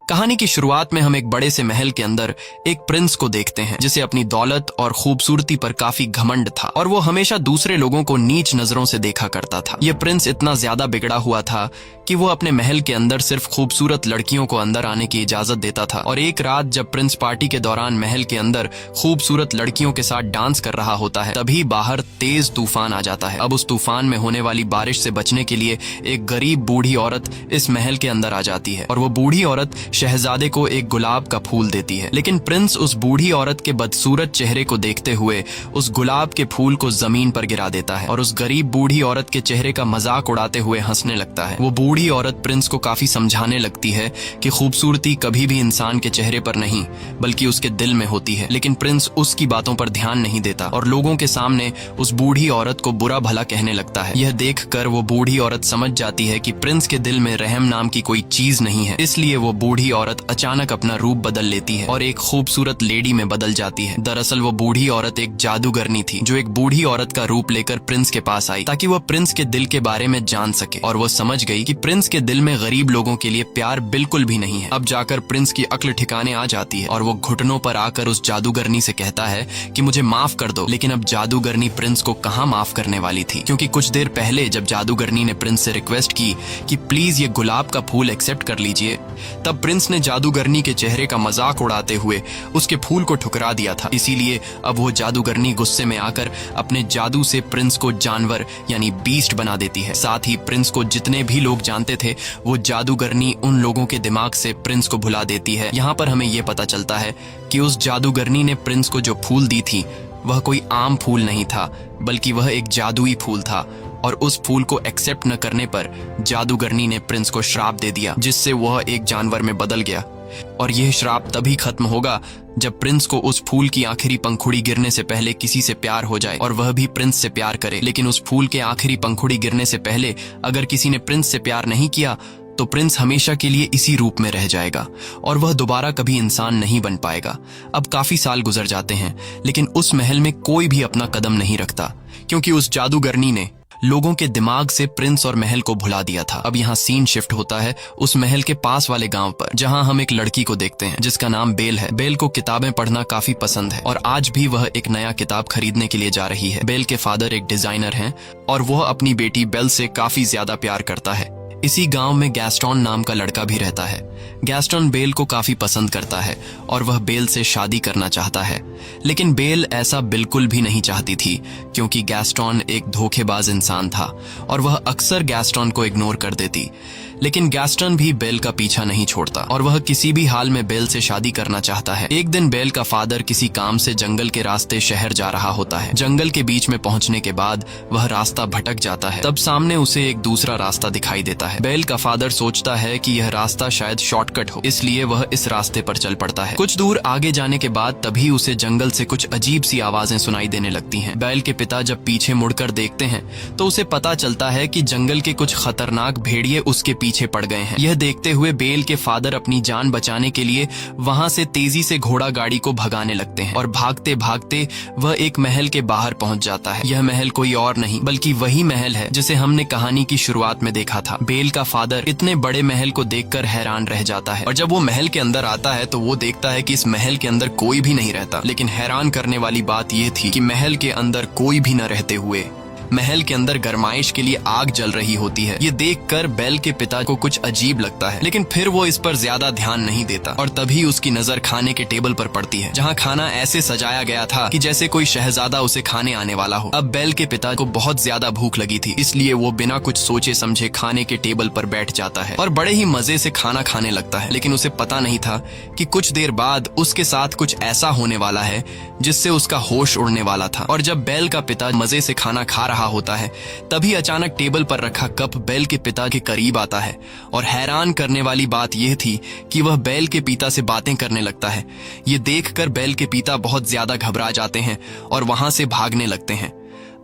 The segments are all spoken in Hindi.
कहानी की शुरुआत में हम एक बड़े से महल के अंदर एक प्रिंस को देखते हैं जिसे अपनी दौलत और खूबसूरती पर काफी घमंड था और वो हमेशा दूसरे लोगों को नीच नजरों से देखा करता था। ये प्रिंस इतना ज्यादा बिगड़ा हुआ था कि वो अपने महल के अंदर सिर्फ खूबसूरत लड़कियों को अंदर आने की इजाजत देता था। और एक रात जब प्रिंस पार्टी के दौरान महल के अंदर खूबसूरत लड़कियों के साथ डांस कर रहा होता है, तभी बाहर तेज तूफान आ जाता है। अब उस तूफान में होने वाली बारिश से बचने के लिए एक गरीब बूढ़ी औरत इस महल के अंदर आ जाती है और वो बूढ़ी औरत शहजादे को एक गुलाब का फूल देती है। लेकिन प्रिंस उस बूढ़ी औरत के बदसूरत चेहरे को देखते हुए उस गुलाब के फूल को जमीन पर गिरा देता है और उस गरीब बूढ़ी औरत के चेहरे का मजाक उड़ाते हुए हंसने लगता है। वो बूढ़ी औरत प्रिंस को काफी समझाने लगती है कि खूबसूरती कभी भी इंसान के चेहरे पर नहीं बल्कि उसके दिल में होती है। लेकिन प्रिंस उसकी बातों पर ध्यान नहीं देता और लोगों के सामने उस बूढ़ी औरत को बुरा भला कहने लगता है। यह देखकर वो बूढ़ी औरत समझ जाती है कि प्रिंस के दिल में रहम नाम की कोई चीज नहीं है, इसलिए वो बूढ़ी औरत अचानक अपना रूप बदल लेती है और एक खूबसूरत लेडी में बदल जाती है। दरअसल वो बूढ़ी औरत एक जादूगरनी थी जो एक बूढ़ी औरत का रूप लेकर प्रिंस के पास आई ताकि वह प्रिंस के दिल के बारे में जान सके। और वो समझ गई कि प्रिंस के दिल में गरीब लोगों के लिए प्यार बिल्कुल भी नहीं है। अब जाकर प्रिंस की अक्ल ठिकाने आ जाती है और वो घुटनों पर आकर उस जादूगरनी से कहता है कि मुझे माफ कर दो। लेकिन अब जादूगरनी प्रिंस को कहाँ माफ करने वाली थी, क्योंकि कुछ देर पहले जब जादूगरनी ने प्रिंस से रिक्वेस्ट की कि प्लीज ये गुलाब का फूल एक्सेप्ट कर लीजिए, तब प्रिंस ने जादूगरनी के चेहरे का मजाक उड़ाते हुए उसके फूल को ठुकरा दिया था। इसीलिए अब वो जादूगरनी गुस्से में आकर अपने जादू से प्रिंस को जानवर यानी बीस्ट बना देती है। साथ ही प्रिंस को जितने भी लोग जानते थे वो जादूगरनी उन लोगों के दिमाग से प्रिंस को भुला देती है। यहाँ पर हमें यह पता चलता है कि उस जादूगरनी ने प्रिंस को जो फूल दी थी वह कोई आम फूल नहीं था बल्कि वह एक जादुई फूल था और उस फूल को एक्सेप्ट न करने पर जादूगरनी ने प्रिंस को श्राप दे दिया जिससे वह एक जानवर में बदल गया। और यह श्राप तभी खत्म होगा जब प्रिंस को उस फूल की आखिरी पंखुड़ी गिरने से पहले किसी से प्यार हो जाए और वह भी प्रिंस से प्यार करे। लेकिन उस फूल के आखिरी पंखुड़ी गिरने से पहले अगर किसी ने प्रिंस से प्यार नहीं किया तो प्रिंस हमेशा के लिए इसी रूप में रह जाएगा और वह दोबारा कभी इंसान नहीं बन पाएगा। अब काफी साल गुजर जाते हैं लेकिन उस महल में कोई भी अपना कदम नहीं रखता क्योंकि उस जादूगरनी ने लोगों के दिमाग से प्रिंस और महल को भुला दिया था। अब यहाँ सीन शिफ्ट होता है उस महल के पास वाले गांव पर जहाँ हम एक लड़की को देखते हैं जिसका नाम बेल है। बेल को किताबें पढ़ना काफी पसंद है और आज भी वह एक नया किताब खरीदने के लिए जा रही है। बेल के फादर एक डिजाइनर हैं और वह अपनी बेटी बेल से काफी ज्यादा प्यार करता है। इसी गांव में गैस्टॉन नाम का लड़का भी रहता है। गैस्टॉन बेल को काफी पसंद करता है और वह बेल से शादी करना चाहता है, लेकिन बेल ऐसा बिल्कुल भी नहीं चाहती थी क्योंकि गैस्टॉन एक धोखेबाज इंसान था और वह अक्सर गैस्टॉन को इग्नोर कर देती। लेकिन गैस्टन भी बेल का पीछा नहीं छोड़ता और वह किसी भी हाल में बेल से शादी करना चाहता है। एक दिन बेल का फादर किसी काम से जंगल के रास्ते शहर जा रहा होता है। जंगल के बीच में पहुंचने के बाद वह रास्ता भटक जाता है। तब सामने उसे एक दूसरा रास्ता दिखाई देता है। बेल का फादर सोचता है कि यह रास्ता शायद शॉर्टकट हो, इसलिए वह इस रास्ते पर चल पड़ता है। कुछ दूर आगे जाने के बाद तभी उसे जंगल से कुछ अजीब सी आवाजें सुनाई देने लगती हैं। बेल के पिता जब पीछे मुड़कर देखते हैं तो उसे पता चलता है कि जंगल के कुछ खतरनाक भेड़िए उसके पीछे पड़ गए हैं। यह देखते हुए बेल के फादर अपनी जान बचाने के लिए वहां से तेजी से घोड़ा गाड़ी को भगाने लगते हैं और भागते भागते वह एक महल के बाहर पहुंच जाता है। यह महल कोई और नहीं बल्कि वही महल है जिसे हमने कहानी की शुरुआत में देखा था। बेल का फादर इतने बड़े महल को देखकर हैरान रह जाता है और जब वो महल के अंदर आता है तो वो देखता है कि इस महल के अंदर कोई भी नहीं रहता। लेकिन हैरान करने वाली बात यह थी कि महल के अंदर कोई भी न रहते हुए महल के अंदर गरमाइश के लिए आग जल रही होती है। ये देखकर बेल के पिता को कुछ अजीब लगता है, लेकिन फिर वो इस पर ज्यादा ध्यान नहीं देता और तभी उसकी नजर खाने के टेबल पर पड़ती है जहाँ खाना ऐसे सजाया गया था कि जैसे कोई शहजादा उसे खाने आने वाला हो। अब बेल के पिता को बहुत ज्यादा भूख लगी थी, इसलिए वो बिना कुछ सोचे समझे खाने के टेबल पर बैठ जाता है और बड़े ही मजे से खाना खाने लगता है। लेकिन उसे पता नहीं था कि कुछ देर बाद उसके साथ कुछ ऐसा होने वाला है जिससे उसका होश उड़ने वाला था। और जब बेल का पिता मजे से खाना खा रहा होता है तभी अचानक टेबल पर रखा कप बेल के पिता के करीब आता है और हैरान करने वाली बात यह थी कि वह बेल के पिता से बातें करने लगता है। ये देखकर बेल के पिता बहुत ज्यादा घबरा जाते हैं और वहां से भागने लगते हैं।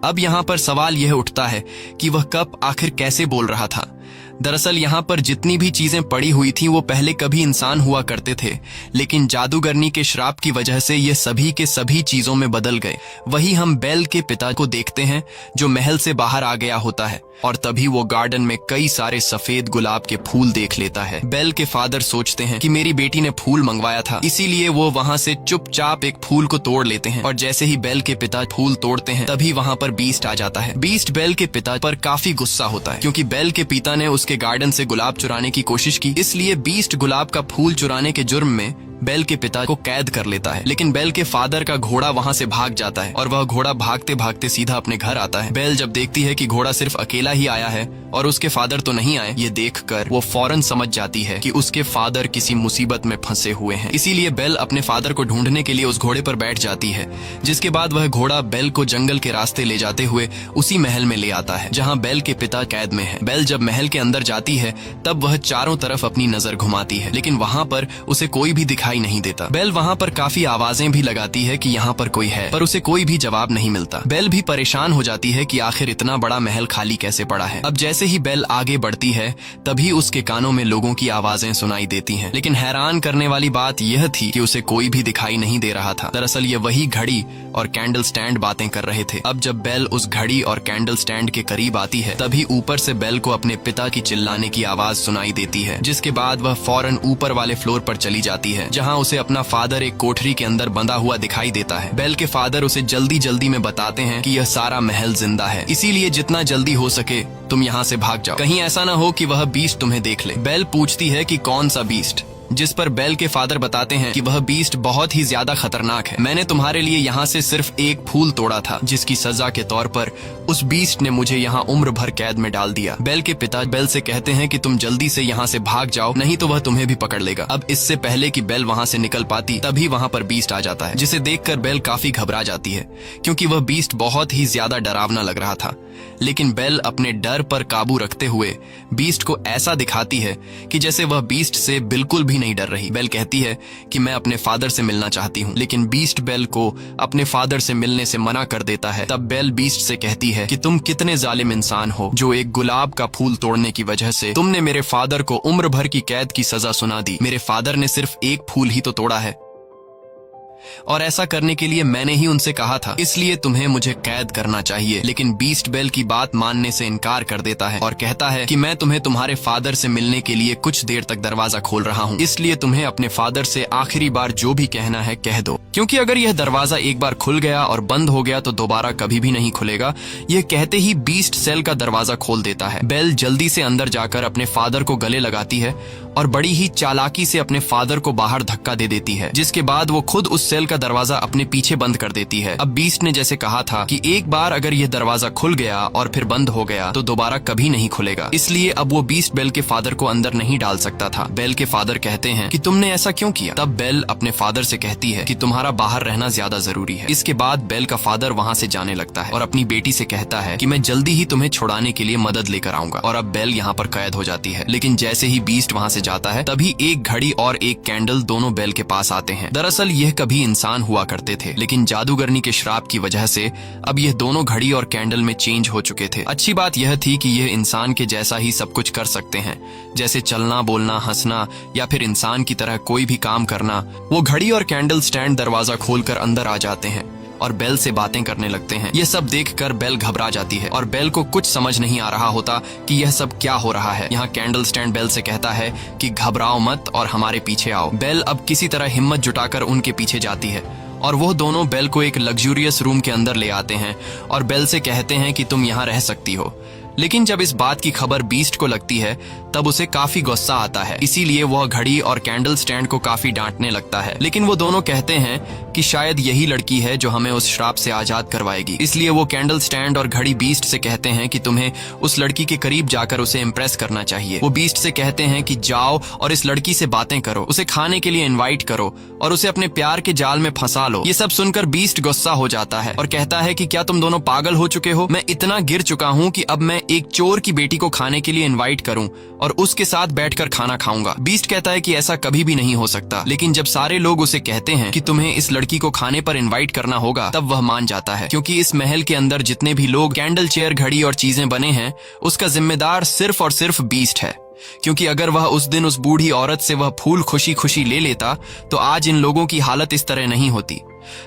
अब यहाँ पर सवाल यह उठता है कि वह कप आखिर कैसे बोल रहा था। दरअसल यहाँ पर जितनी भी चीजें पड़ी हुई थी वो पहले कभी इंसान हुआ करते थे, लेकिन जादूगरनी के श्राप की वजह से ये सभी के सभी चीजों में बदल गए। वही हम बेल के पिता को देखते हैं जो महल से बाहर आ गया होता है और तभी वो गार्डन में कई सारे सफेद गुलाब के फूल देख लेता है। बेल के फादर सोचते हैं कि मेरी बेटी ने फूल मंगवाया था, इसीलिए वो वहाँ से चुपचाप एक फूल को तोड़ लेते हैं और जैसे ही बेल के पिता फूल तोड़ते हैं तभी वहाँ पर बीस्ट आ जाता है। बीस्ट बेल के पिता पर काफी गुस्सा होता है क्योंकि बेल के पिता ने उसके गार्डन से गुलाब चुराने की कोशिश की, इसलिए बीस्ट गुलाब का फूल चुराने के जुर्म में बेल के पिता को कैद कर लेता है। लेकिन बेल के फादर का घोड़ा वहाँ से भाग जाता है और वह घोड़ा भागते भागते सीधा अपने घर आता है। बेल जब देखती है कि घोड़ा सिर्फ अकेला ही आया है और उसके फादर तो नहीं आए, ये देखकर वो फौरन समझ जाती है कि उसके फादर किसी मुसीबत में फंसे हुए हैं। इसीलिए बेल अपने फादर को ढूंढने के लिए उस घोड़े पर बैठ जाती है, जिसके बाद वह घोड़ा बेल को जंगल के रास्ते ले जाते हुए उसी महल में ले आता है जहाँ बेल के पिता कैद में है। बेल जब महल के अंदर जाती है तब वह चारों तरफ अपनी नजर घुमाती है, लेकिन वहाँ पर उसे कोई भी दिखाई नहीं देता। बेल वहाँ पर काफी आवाजें भी लगाती है कि यहाँ पर कोई है, पर उसे कोई भी जवाब नहीं मिलता। बेल भी परेशान हो जाती है कि आखिर इतना बड़ा महल खाली कैसे पड़ा है। अब जैसे ही बेल आगे बढ़ती है तभी उसके कानों में लोगों की आवाजें सुनाई देती हैं, लेकिन हैरान करने वाली बात यह थी कि उसे कोई भी दिखाई नहीं दे रहा था। दरअसल ये वही घड़ी और कैंडल स्टैंड बातें कर रहे थे। अब जब बेल उस घड़ी और कैंडल स्टैंड के करीब आती है तभी ऊपर से बेल को अपने पिता की चिल्लाने की आवाज सुनाई देती है, जिसके बाद वह फौरन ऊपर वाले फ्लोर पर चली जाती है जहाँ उसे अपना फादर एक कोठरी के अंदर बंधा हुआ दिखाई देता है। बेल के फादर उसे जल्दी जल्दी में बताते हैं कि यह सारा महल जिंदा है, इसीलिए जितना जल्दी हो सके तुम यहाँ से भाग जाओ, कहीं ऐसा ना हो कि वह बीस्ट तुम्हें देख ले। बेल पूछती है कि कौन सा बीस्ट, जिस पर बेल के फादर बताते हैं कि वह बीस्ट बहुत ही ज्यादा खतरनाक है। मैंने तुम्हारे लिए यहाँ से सिर्फ एक फूल तोड़ा था, जिसकी सजा के तौर पर उस बीस्ट ने मुझे यहाँ उम्र भर कैद में डाल दिया। बेल के पिता बेल से कहते हैं कि तुम जल्दी से यहाँ से भाग जाओ, नहीं तो वह तुम्हें भी पकड़ लेगा। अब इससे पहले कि बेल वहाँ से निकल पाती तभी वहाँ पर बीस्ट आ जाता है, जिसे देखकर बेल काफी घबरा जाती है क्योंकि वह बीस्ट बहुत ही ज्यादा डरावना लग रहा था। लेकिन बेल अपने डर पर काबू रखते हुए बीस्ट को ऐसा दिखाती है कि जैसे वह बीस्ट से बिल्कुल भी नहीं डर रही। बेल कहती है कि मैं अपने फादर से मिलना चाहती हूँ, लेकिन बीस्ट बेल को अपने फादर से मिलने से मना कर देता है। तब बेल बीस्ट से कहती है कि तुम कितने जालिम इंसान हो जो एक गुलाब का फूल तोड़ने की वजह से तुमने मेरे फादर को उम्र भर की कैद की सजा सुना दी। मेरे फादर ने सिर्फ एक फूल ही तो तोड़ा है और ऐसा करने के लिए मैंने ही उनसे कहा था, इसलिए तुम्हें मुझे कैद करना चाहिए। लेकिन बीस्ट बेल की बात मानने से इनकार कर देता है और कहता है कि मैं तुम्हें तुम्हारे फादर से मिलने के लिए कुछ देर तक दरवाजा खोल रहा हूँ, इसलिए तुम्हें अपने फादर से आखिरी बार जो भी कहना है कह दो, क्योंकि अगर यह दरवाजा एक बार खुल गया और बंद हो गया तो दोबारा कभी भी नहीं खुलेगा। यह कहते ही बीस्ट सेल का दरवाजा खोल देता है। बेल जल्दी से अंदर जाकर अपने फादर को गले लगाती है और बड़ी ही चालाकी से अपने फादर को बाहर धक्का दे देती है, जिसके बाद वो खुद उस सेल का दरवाजा अपने पीछे बंद कर देती है। अब बीस्ट ने जैसे कहा था कि एक बार अगर यह दरवाजा खुल गया और फिर बंद हो गया तो दोबारा कभी नहीं खुलेगा, इसलिए अब वो बीस्ट बेल के फादर को अंदर नहीं डाल सकता था। बेल के फादर कहते हैं कि तुमने ऐसा क्यों किया? तब बेल अपने फादर से कहती है कि तुम्हारा बाहर रहना ज्यादा जरूरी है। इसके बाद बेल का फादर वहाँ से जाने लगता है और अपनी बेटी से कहता है कि मैं जल्दी ही तुम्हें छुड़ाने के लिए मदद लेकर आऊंगा। और अब बेल यहाँ पर कैद हो जाती है। लेकिन जैसे ही बीस्ट वहाँ से जाता है तभी एक घड़ी और एक कैंडल दोनों बेल के पास आते हैं। दरअसल यह कभी इंसान हुआ करते थे, लेकिन जादूगरनी के श्राप की वजह से अब यह दोनों घड़ी और कैंडल में चेंज हो चुके थे। अच्छी बात यह थी कि यह इंसान के जैसा ही सब कुछ कर सकते हैं, जैसे चलना, बोलना, हंसना या फिर इंसान की तरह कोई भी काम करना। वो घड़ी और कैंडल स्टैंड दरवाजा खोलकर अंदर आ जाते हैं और बेल से बातें करने लगते हैं। ये सब देखकर बेल घबरा जाती है और बेल को कुछ समझ नहीं आ रहा होता कि यह सब क्या हो रहा है। यहाँ कैंडल स्टैंड बेल से कहता है कि घबराओ मत और हमारे पीछे आओ। बेल अब किसी तरह हिम्मत जुटाकर उनके पीछे जाती है और वो दोनों बेल को एक लग्जूरियस रूम के अंदर ले आते हैं और बेल से कहते हैं कि तुम यहाँ रह सकती हो। लेकिन जब इस बात की खबर बीस्ट को लगती है तब उसे काफी गुस्सा आता है, इसीलिए वह घड़ी और कैंडल स्टैंड को काफी डांटने लगता है। लेकिन वो दोनों कहते हैं कि शायद यही लड़की है जो हमें उस श्राप से आजाद करवाएगी। इसलिए वो कैंडल स्टैंड और घड़ी बीस्ट से कहते हैं कि तुम्हें उस लड़की के करीब जाकर उसे इम्प्रेस करना चाहिए। वो बीस्ट से कहते हैं कि जाओ और इस लड़की से बातें करो, उसे खाने के लिए इन्वाइट करो और उसे अपने प्यार के जाल में फंसा लो। ये सब सुनकर बीस्ट गुस्सा हो जाता है और कहता है कि क्या तुम दोनों पागल हो चुके हो? मैं इतना गिर चुका हूँ कि अब मैं एक चोर की बेटी को खाने के लिए इनवाइट करूं और उसके साथ बैठकर खाना खाऊंगा। बीस्ट कहता है कि ऐसा कभी भी नहीं हो सकता। लेकिन जब सारे लोग उसे कहते हैं कि तुम्हें इस लड़की लड़की को खाने पर इनवाइट करना होगा तब वह मान जाता है, क्योंकि इस महल के अंदर जितने भी लोग कैंडल, चेयर, घड़ी और चीजें बने हैं उसका जिम्मेदार सिर्फ और सिर्फ बीस्ट है। क्योंकि अगर वह उस दिन उस बूढ़ी औरत से वह फूल खुशी खुशी ले लेता तो आज इन लोगों की हालत इस तरह नहीं होती।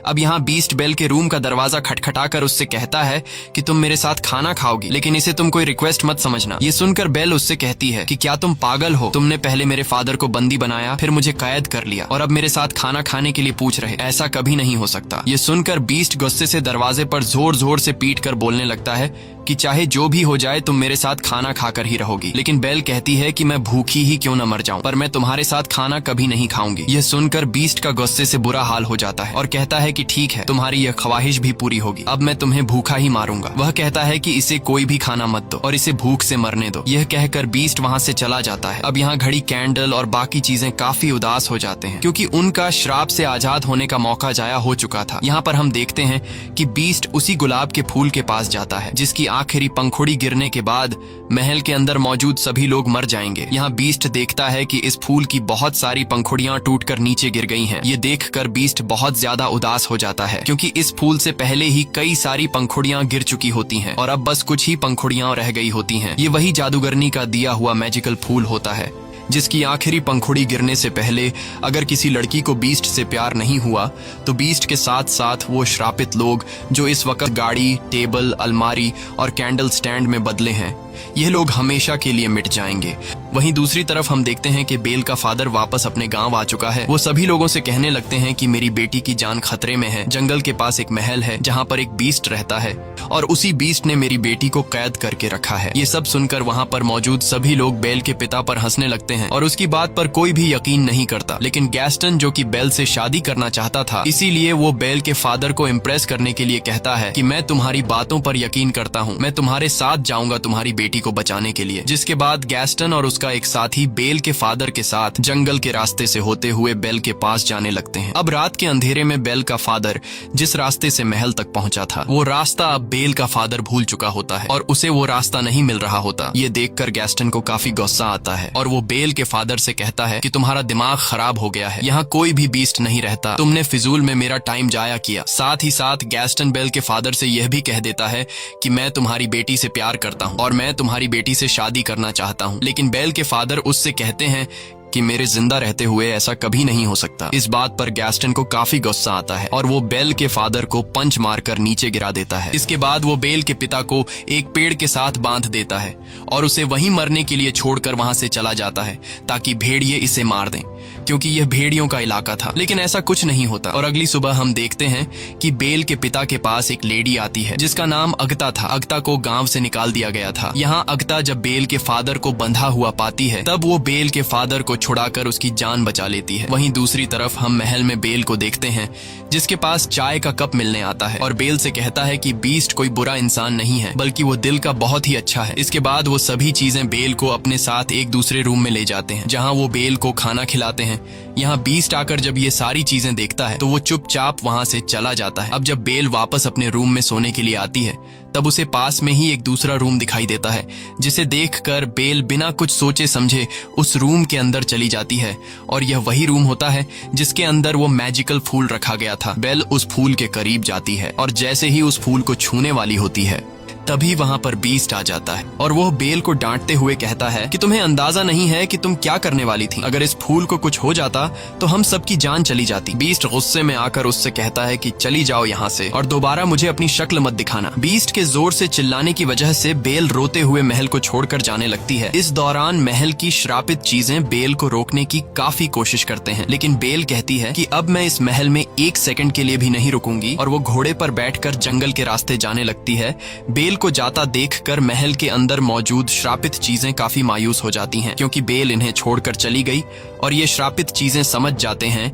अब यहाँ बीस्ट बेल के रूम का दरवाजा खटखटाकर उससे कहता है कि तुम मेरे साथ खाना खाओगी, लेकिन इसे तुम कोई रिक्वेस्ट मत समझना। ये सुनकर बेल उससे कहती है कि क्या तुम पागल हो? तुमने पहले मेरे फादर को बंदी बनाया, फिर मुझे कैद कर लिया और अब मेरे साथ खाना खाने के लिए पूछ रहे। ऐसा कभी नहीं हो सकता। ये सुनकर बीस्ट गुस्से से दरवाजे पर जोर जोर से पीट कर बोलने लगता है कि चाहे जो भी हो जाए तुम मेरे साथ खाना खाकर ही रहोगी। लेकिन बेल कहती है कि मैं भूखी ही क्यों न मर जाऊं, पर मैं तुम्हारे साथ खाना कभी नहीं खाऊंगी। यह सुनकर बीस्ट का गुस्से से बुरा हाल हो जाता है और कहता है कि ठीक है, तुम्हारी यह ख्वाहिश भी पूरी होगी, अब मैं तुम्हें भूखा ही मारूंगा। वह कहता है कि इसे कोई भी खाना मत दो और इसे भूख से मरने दो। यह कहकर बीस्ट वहाँ से चला जाता है। अब यहाँ घड़ी, कैंडल और बाकी चीजें काफी उदास हो जाते हैं, क्योंकि उनका श्राप से आजाद होने का मौका जाया हो चुका था। यहाँ पर हम देखते हैं कि बीस्ट उसी गुलाब के फूल के पास जाता है जिसकी आखिरी पंखुड़ी गिरने के बाद महल के अंदर मौजूद सभी लोग मर जाएंगे। यहाँ बीस्ट देखता है कि इस फूल की बहुत सारी पंखुड़ियां टूटकर नीचे गिर गई हैं। ये देखकर बीस्ट बहुत ज्यादा उदास हो जाता है, क्योंकि इस फूल से पहले ही कई सारी पंखुड़ियां गिर चुकी होती हैं और अब बस कुछ ही पंखुड़ियां रह गई होती हैं। ये वही जादूगरनी का दिया हुआ मैजिकल फूल होता है जिसकी आखिरी पंखुड़ी गिरने से पहले अगर किसी लड़की को बीस्ट से प्यार नहीं हुआ तो बीस्ट के साथ साथ वो श्रापित लोग जो इस वक्त गाड़ी, टेबल, अलमारी और कैंडल स्टैंड में बदले हैं, यह लोग हमेशा के लिए मिट जाएंगे। वहीं दूसरी तरफ हम देखते हैं कि बेल का फादर वापस अपने गांव आ चुका है। वो सभी लोगों से कहने लगते हैं कि मेरी बेटी की जान खतरे में है। जंगल के पास एक महल है जहां पर एक बीस्ट रहता है और उसी बीस्ट ने मेरी बेटी को कैद करके रखा है। ये सब सुनकर वहां पर मौजूद सभी लोग बेल के पिता पर हंसने लगते हैं और उसकी बात पर कोई भी यकीन नहीं करता। लेकिन गैस्टन, जो कि बेल से शादी करना चाहता था, इसीलिए वो बेल के फादर को इम्प्रेस करने के लिए कहता है कि मैं तुम्हारी बातों पर यकीन करता हूँ, मैं तुम्हारे साथ जाऊंगा तुम्हारी बेटी को बचाने के लिए। जिसके बाद गैस्टन और उसका एक साथी बेल के फादर के साथ जंगल के रास्ते से होते हुए बेल के पास जाने लगते हैं। अब रात के अंधेरे में बेल का फादर जिस रास्ते से महल तक पहुंचा था वो रास्ता अब बेल का फादर भूल चुका होता है और उसे वो रास्ता नहीं मिल रहा होता। ये देखकर गैस्टन को काफी गुस्सा आता है और वो बेल के फादर से कहता है कि तुम्हारा दिमाग खराब हो गया है, यहाँ कोई भी बीस्ट नहीं रहता, तुमने फिजूल में मेरा टाइम जाया किया। साथ ही साथ गैस्टन बेल के फादर से यह भी कह देता है कि मैं तुम्हारी बेटी से प्यार करता हूँ और मैं तुम्हारी बेटी से शादी करना चाहता हूँ। लेकिन बेल के फादर उससे कहते हैं कि मेरे जिंदा रहते हुए ऐसा कभी नहीं हो सकता। इस बात पर गैस्टन को काफी गुस्सा आता है और वो बेल के फादर को पंच मारकर नीचे गिरा देता है। इसके बाद वो बेल के पिता को एक पेड़ के साथ बांध देता है और उसे वहीं मरने के लिए छोड़कर वहां से चला जाता है ताकि भेड़िए इसे मार दें, क्योंकि यह भेड़ियों का इलाका था। लेकिन ऐसा कुछ नहीं होता और अगली सुबह हम देखते हैं कि बेल के पिता के पास एक लेडी आती है जिसका नाम अगता था। अगता को गांव से निकाल दिया गया था। यहाँ अगता जब बेल के फादर को बंधा हुआ पाती है तब वो बेल के फादर को छुड़ाकर उसकी जान बचा लेती है। वहीं दूसरी तरफ हम महल में बेल को देखते हैं जिसके पास चाय का कप मिलने आता है और बेल से कहता है कि बीस्ट कोई बुरा इंसान नहीं है, बल्कि वो दिल का बहुत ही अच्छा है। इसके बाद वो सभी चीजें बेल को अपने साथ एक दूसरे रूम में ले जाते हैं जहाँ वो बेल को खाना खिलाते हैं। यहाँ बीस्ट आकर जब ये सारी चीजें देखता है तो वो चुपचाप वहाँ से चला जाता है। अब जब बेल वापस अपने रूम में सोने के लिए आती है तब उसे पास में ही एक दूसरा रूम दिखाई देता है, जिसे देखकर बेल बिना कुछ सोचे समझे उस रूम के अंदर चली जाती है और यह वही रूम होता है जिसके अंदर वो मैजिकल फूल रखा गया था। बेल उस फूल के करीब जाती है और जैसे ही उस फूल को छूने वाली होती है तभी वहां पर बीस्ट आ जाता है और वो बेल को डांटते हुए कहता है कि तुम्हें अंदाजा नहीं है कि तुम क्या करने वाली थी। अगर इस फूल को कुछ हो जाता तो हम सबकी जान चली जाती। बीस्ट गुस्से में आकर उससे कहता है कि चली जाओ यहाँ से और दोबारा मुझे अपनी शक्ल मत दिखाना। बीस्ट के जोर से चिल्लाने की वजह से बेल रोते हुए महल को छोड़कर जाने लगती है। इस दौरान महल की श्रापित चीजें बेल को रोकने की काफी कोशिश करते हैं, लेकिन बेल कहती है कि अब मैं इस महल में एक सेकंड के लिए भी नहीं रुकूंगी और वो घोड़े पर बैठकर जंगल के रास्ते जाने लगती है। बेल को जाता देखकर महल के अंदर मौजूद श्रापित चीजें काफी मायूस हो जाती हैं, क्योंकि बेल इन्हें छोड़कर चली गई और ये श्रापित चीजें समझ जाते हैं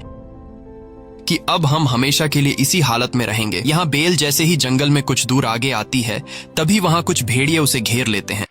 कि अब हम हमेशा के लिए इसी हालत में रहेंगे। यहाँ बेल जैसे ही जंगल में कुछ दूर आगे आती है तभी वहां कुछ भेड़िए उसे घेर लेते हैं।